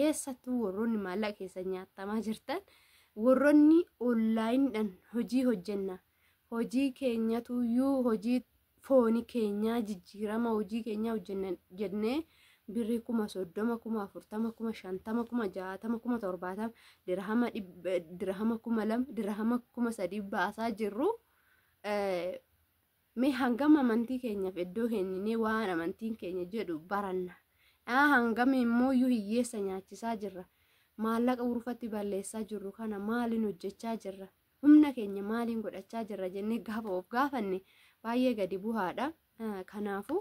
keessattuu warroonni maallaqa keessa nyaatamaa jirtan warroonni onlaayiniidhaan hojii hojjenna hojii keenyatuyyuu hojii foonii keenyaa jijjiirama hojii keenyaa hojjenna jennee birrii 30,000 40,000 50,000 60,000 70,000 dirhama 2,000 dirhama 3,000 baasaa jirru mee hangam amantii keenyaaf iddoo keenyanii waan amantiin keenya jedhu baranna hangam immoo hiyyeessa nyaachisaa jirra maallaqa urfatti balleessaa jirru kana maaliin hojjechaa jirra humna keenya maaliin godhachaa jirra jennee gaafa of gaafanne baay'ee gadi bu'aadha. Kanaafu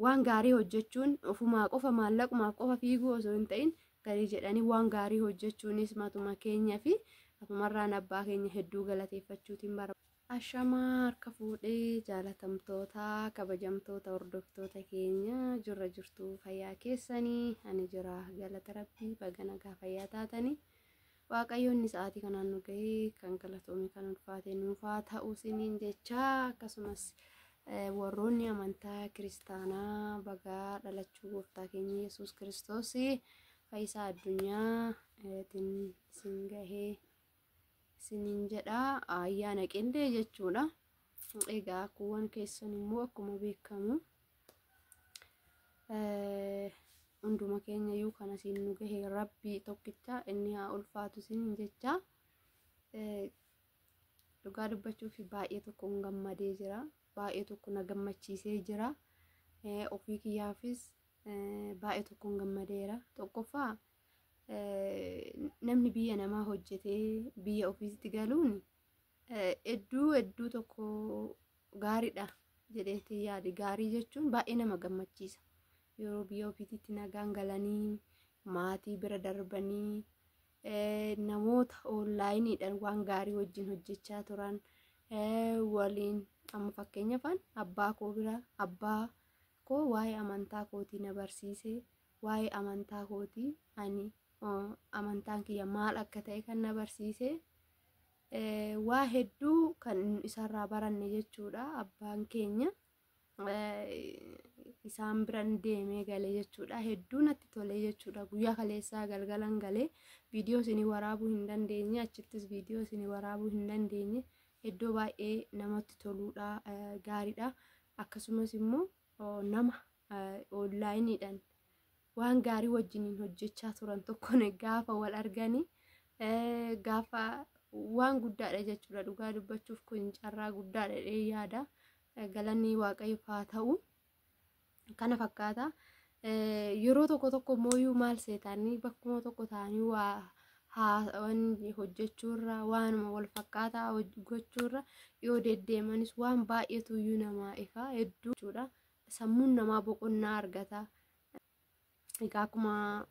waan gaarii hojjechuun ofumaa qofa maallaqumaaf qofa fiiguu osoo hin ta'in gadi jedhanii waan gaarii hojjechuunis matuma keenya fi atumarraan abbaa keenya hedduu galateeffachuutiin bara. Ashamaa harka fuudhee jaalatamtoota kabajamtoota hordoftoota keenya jirra jirtu fayyaa keessanii ani jira galata rabbii baga nagaa fayyaa taatanii waaqayyoonni sa'aatii kanaan nu gahee kan galatoome kan ulfaate nuufaa ta'uu isiniin jechaa akkasumas warroonni amantaa kiristaanaa baga dhalachuu gooftaa keenya Yesuus Kiristoos fayyisaa addunyaa isin gahee isiniin jedha ayyaana qindee jechuudha. Egaa kuwwan keessan immoo akkuma beekamu hunduma keenya iyyuu kan asiin nu gahee rabbii tokkicha inni haa ulfaatu isiniin jecha dhugaa dubbachuuf baay'ee tokko gammadee jira baay'ee tokko na gammachiisee jira ofii kiyyaafis baay'ee tokko gammadeera. Tokkoffaa namni biyya namaa hojjetee biyya ofiitti galuun hedduu tokko gaariidha jedheetii yaadi. Gaarii jechuun baay'ee nama gammachiisa. Yeroo biyya ofiitti nagaan galanii maatii bira darbanii namoota onlaayiniidhaan waan gaarii wajjin hojjechaa turan waliin amma fakkeenyaaf abbaa koo bira abbaa koo waa'ee amantaa kootii na barsiise waa'ee amantaa kootii ani amantaan kiyya maal akka ta'e kan na barsiise waa hedduu kan isarraa baranne jechuudha. Abbaan keenya isaan biran deemee galee jechuudha hedduu natti tolee jechuudha. Guyyaa kaleessaa galgalan galee viidiyoo isinii waraabuu hin dandeenye achittis viidiyoo isinii waraabuu hin dandeenye hedduu baay'ee namatti toluudha gaariidha. Akkasumas immoo nama onlaayiniidhaan waan gaarii wajjiniin hojjechaa turan tokkoon gaafa wal arganii gaafa waan guddaadha jechuudha. Dhugaa dubbachuuf kun carraa guddaadha yaada. Galanni waaqayyoof haa ta'u. Kana fakkaata yeroo tokko mooyuu maal seetanii bakkuma tokko ta'anii waan hojjechuurra waanuma wal fakkaataa gochuurra yoo deddeemanis waan baay'eetu iyyuu namaa ifa hedduu jechuudha. Sammuun namaa boqonnaa argata. Egaa akkuma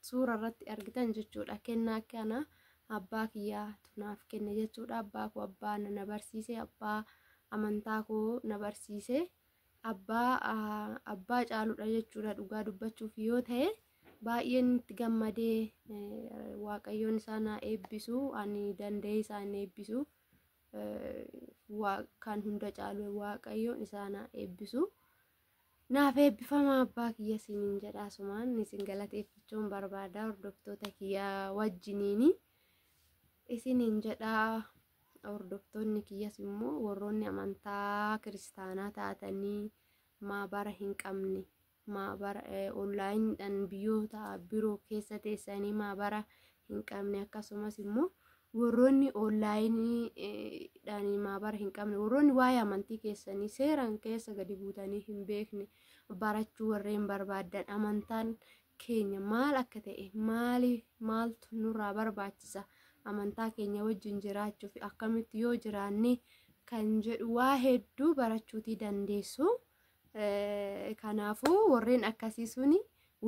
suura irratti argitan jechuudha kennaa kana abbaa kiyyaa tunaaf kenne jechuudha. Abbaa koo abbaa na barsiise abbaa amantaa koo na barsiise abbaa caaluudha jechuudha. Dhugaa dubbachuuf yoo ta'e baay'een itti gammadee waaqayyoon isaan eebbisu ani danda'ee isaan eebbisu kan hunda caalu waaqayyoon isaan eebbisu naaf eebbifama abbaa kiyya isiniin jedha. Asumaan isin galateeffachuun barbaada hordoftoota kiyya wajjiniini isiniin jedha. Hordoftoonni kiyyas immoo warroonni amantaa kiristaanaa taatanii maabara hin qabne maabara onlaayiniidhaan biyyoota biroo keessa teessanii maabara hin qabne akkasumas immoo warroonni onlaayiniidhaan maabara hin qabne warroonni waa'ee amantii keessanii seeraan keessa gadi buutanii hin beekne barachuu warreen barbaadan amantaan keenya maal akka ta'e maaltu nurraa barbaachisa amantaa keenya wajjin jiraachuuf akkamitti yoo jiraanne kan jedhu waa hedduu barachuutii dandeessu. Kanaafuu warreen akkasii suni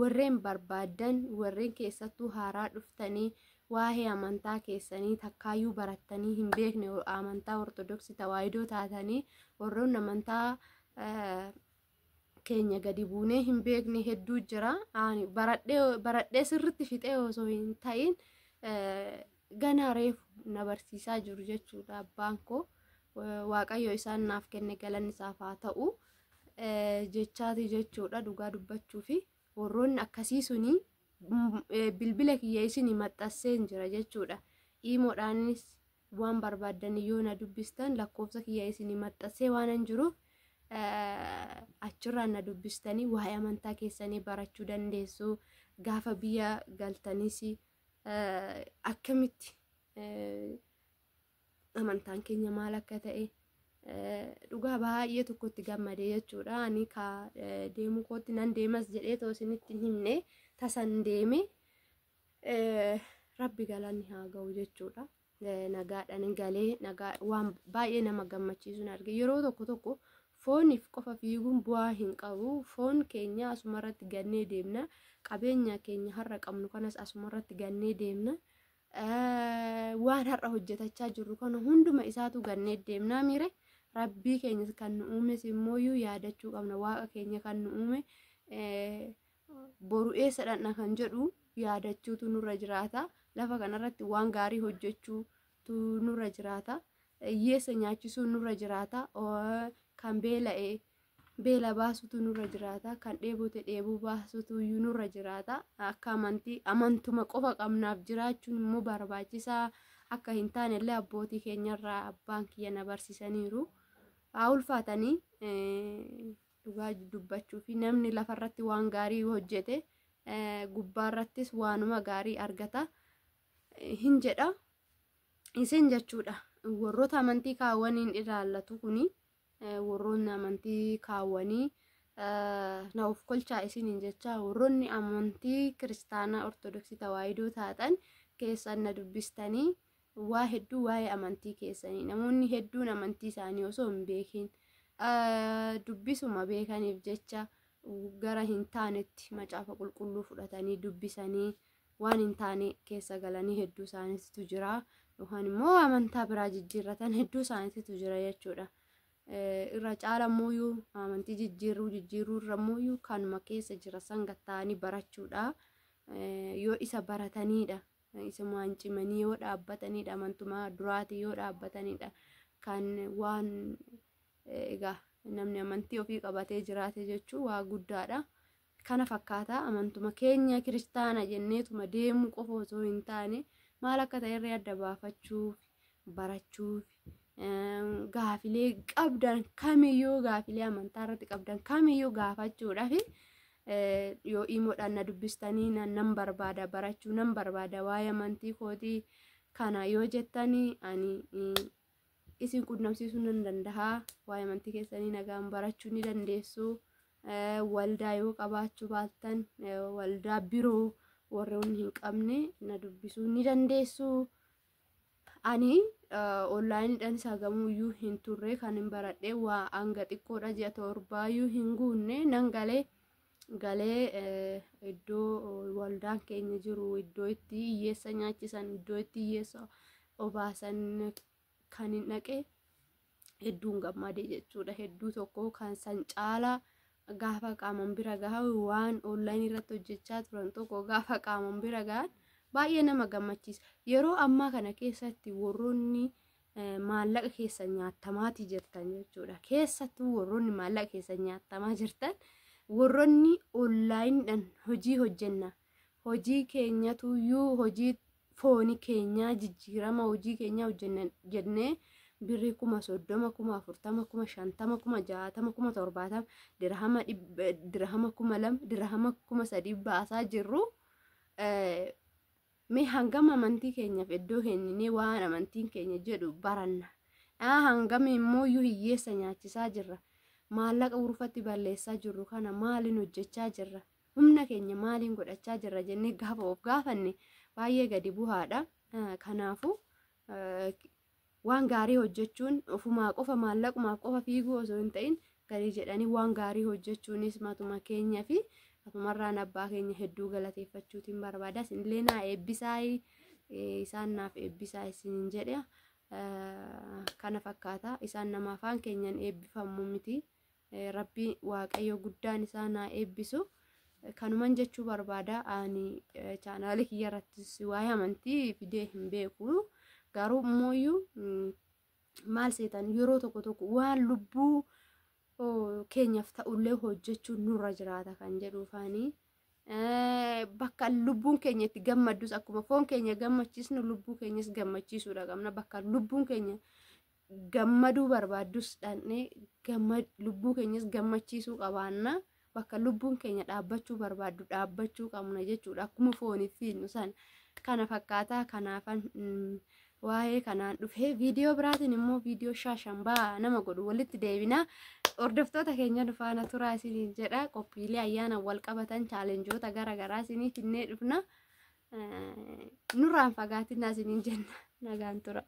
warreen barbaadan warreen keessattuu haaraa dhuftanii waa'ee amantaa keessanii takkaayyuu barattanii hin beekne amantaa ortodoksii tawaahidoo taatanii warroon amantaa keenya gadi buunee hin beekne hedduu jira. Ani baradhee sirriitti fixee osoo hin ta'in ganaa reefu na barsiisaa jiru jechuudha. Abbaan koo waaqayyo isaan naaf kenne galanni isaaf haa ta'u jechaati jechuudha. Dhugaa dubbachuufi warroonni akkasii suni bilbila kiyya isinii maxxanseen jira jechuudha. Iimoodhaanis waan barbaadan yoo na dubbistan lakkoofsa kiyya isinii maxxansee waan jiruuf achirraa na dubbistanii waa'ee amantaa keessanii barachuu dandeessu. Gaafa biyya galtanis akkamitti amantaan keenya maal akka ta'e dhugaa baay'ee tokkotti gammadee jechuudha. Ani ka deemuu kootti nan deemas jedhee too isinitti himne tasan deeme rabbi galanni haa ga'u jechuudha. Nagaadhaan galee waan baay'ee nama gammachiisuun arge. Yeroo tokko fooniif qofa fiiguun bu'aa hin qabu. Foon keenya asumarratti gannee deemna. Qabeenya keenya har'a qabnu kanas asumarratti gannee deemna. Waan har'a hojjetachaa jirru kana hunduma isaatu gannee deemnaa mire. Rabbii keenya kan nu uumes immoo yaadachuu qabna. Waaqa keenya kan nu uume boru eessa dhaqna kan jedhu yaadachuutu nurra jiraata. Lafa kanarratti waan gaarii hojjechuutu nurra jiraata. Hiyyeessa nyaachisuu nurra jiraata. Kan beela'e beela baasutu nurra jiraata. Kan dheebote dheebuu baasutu nurra jiraata. Akka amantuma qofa qabnaaf jiraachuun immoo barbaachisaa akka hin taane illee abbootii keenyarraa abbaan kiyya na barsiisaniiru. Haa ulfaatanii dhugaa dubbachuu fi namni lafarratti waan gaarii hojjete gubbaarrattis waanuma gaarii argata hin jedha isin jechuudha. Warroota amantii kaawwaniin ilaallatu kuni warroonni amantii kaawwanii na of kolchaa isiniin jecha warroonni amantii kiristaanaa ortodoksii tawaahidoo taatan keessan na dubbistanii waa hedduu waa'ee amantii keessanii namoonni hedduun amantii isaanii osoo hin beekin dubbisuma beekaniif jecha gara hin taanetti macaafa qulqulluu fudhatanii dubbisanii waan hin taane keessa galanii hedduu isaaniitu jira. Yookaan immoo amantaa biraa jijjiirratan hedduu isaaniitu jira jechuudha. Irra caala immoo amantii jijjiiruu irra immoo kanuma keessa jira sangattaanii barachuudha. Yoo isa baratanidha. Isumaan cimanii yoo dhaabbatanidha. Amantuma duraati yoo dhaabbatanidha. Kan waan egaa namni amantii ofii qabatee jiraate jechuun waa guddaadha. Kana fakkaata amantuma keenya kiristaana jenneetuma deemuu qofa osoo hin taane maal akka ta'e irraa adda baafachuuf barachuuf gaafilee qabdan kamiyyuu gaafilee amantaa irratti qabdan kamiyyuu gaafachuudhaaf yoo iimoodhaan na dubbistanii nan barbaada barachuu nan barbaada waa'ee amantii kootii kana yoo jettanii ani isin qunnamsiisuu nan danda'a. Waa'ee amantii keessanii nagaan barachuu ni dandeessu. Waldaa yoo qabaachuu baattan waldaa biroo warroonni hin qabne na dubbisuu ni dandeessu. Ani onlaayiniidhaan sagamuyyuu hin turre kan hin baradhe waa hanga xiqqoodha ji'a torbaayyuu hin guunne nan galee iddoo waldaan keenya jiru iddoo itti hiyyeessa nyaachisan iddoo itti hiyyeessa obaasan kan hin dhaqe hedduun gammadee jechuudha. Hedduu tokko kan san caalaa gaafa qaaman bira gahan waan onlaayinii irratti hojjechaa turan tokko gaafa qaaman bira gahan baay'ee nama gammachiisa. Yeroo ammaa kana keessatti warroonni maallaqa keessa nyaatamaati jirtan jechuudha. Keessattuu warroonni maallaqa keessa nyaatamaa jirtan warroonni onlaayiniidhaan hojii hojjenna. Hojii keenyatuyyuu hojii foonii keenyaa jijjiirama hojii keenyaa hojjenna jennee birrii 30,000, 40,000, 50,000, 60,000, 70,000 dirhama 2,000 dirhama 3,000 baasaa jirru. Mee hangam amantii keenyaaf iddoo kennine waan amantiin keenya jedhu baranna. Hangam immoo hiyyeessa nyaachisaa jirra. Maallaqa urufatti balleessaa jirru kana maaliin hojjechaa jirra? Humna keenya maaliin godhachaa jirra jennee gaafa of gaafanne baay'ee gadi bu'aadha. Kanaafuu waan gaarii hojjechuun ofumaa qofa maallaqumaaf qofa fiiguu osoo hin ta'in gadi jedhanii waan gaarii hojjechuunis matuma keenyaa fi asumarraan abbaa keenya hedduu galateeffachuutiin barbaada. Isinillee naa eebbisaa isaan naaf eebbisaa isiniin jedhe kana fakkaata. Isaan nama afaan keenyan eebbifamu miti. Rabbi waaqayyo guddaan isaa naa eebbisu. Kanuman jechuu barbaada. Ani chaanaalii kiyya irrattis waa'ee amantii fidee hin beeku. Garuu immoo maal seetan yeroo tokko waan lubbuu keenyaaf ta'ullee hojjechuun nurra jiraata kan jedhuufaanii bakka lubbuun keenya itti gammaddus akkuma foon keenya gammachiisnu lubbuu keenyas gammachiisuudha qabna. Bakka lubbuun keenya gammaduu barbaaddus dhaqnee lubbuu keenyas gammachiisuu qabaanna. Bakka lubbuun keenya dhaabbachuu barbaaddu dhaabbachuu qabna jechuudha. Akkuma fooniif fiinnu san kana fakkaataa. Kanaafan waa'ee kanaan dhufee viidiyoo biraatiin immoo viidiyoo shaashambaa nama godhu walitti deebina. Hordoftoota keenya dhufaana turaa isiniin jedha. Qophiilee ayyaana wal qabatan chaalenjoota garaagaraa isiniif finnee dhufna. Nurraan fagaatinaa isiniin jenna. Nagaan tura.